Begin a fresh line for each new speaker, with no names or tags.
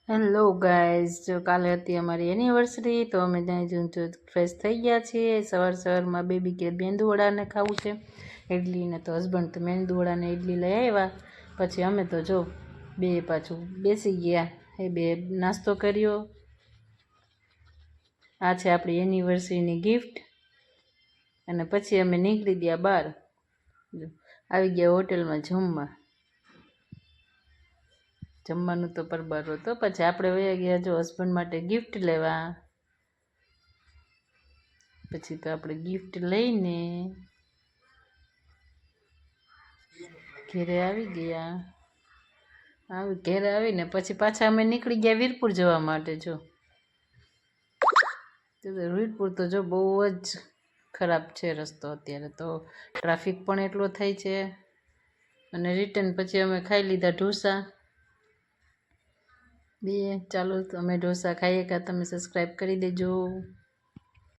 Hello guys, જો કાલે હતી અમારી એનિવર્સરી તો અમે ત્યાં જો ફ્રેશ થઈ ગયા છીએ. સવારમાં બેબી કે મેંદુવડાને ખાવું છે, ઇડલીને તો હસબન્ડ તો મેંદુવડાને ઇડલી લઈ આવ્યા. પછી અમે તો જો બે પાછું બેસી ગયા, એ બે નાસ્તો કર્યો. આ છે આપણી એનિવર્સરીની ગિફ્ટ. અને પછી અમે નીકળી ગયા બહાર, આવી ગયા હોટલમાં જમવાનું તો પરબાર હતો. પછી આપણે વયા ગયા જો હસબન્ડ માટે ગિફ્ટ લેવા. પછી તો આપણે ગિફ્ટ લઈને ઘેરે આવી ગયા. ઘેરે આવીને પછી પાછા અમે નીકળી ગયા વીરપુર જવા માટે. જો વીરપુર તો જો બહુ જ ખરાબ છે રસ્તો, અત્યારે તો ટ્રાફિક પણ એટલો થાય છે. અને રિટર્ન પછી અમે ખાઈ લીધા ઢોસા. ચાલો તો અમે ઢોસા ખાઈએ. તમે સબસ્ક્રાઈબ કરી દેજો.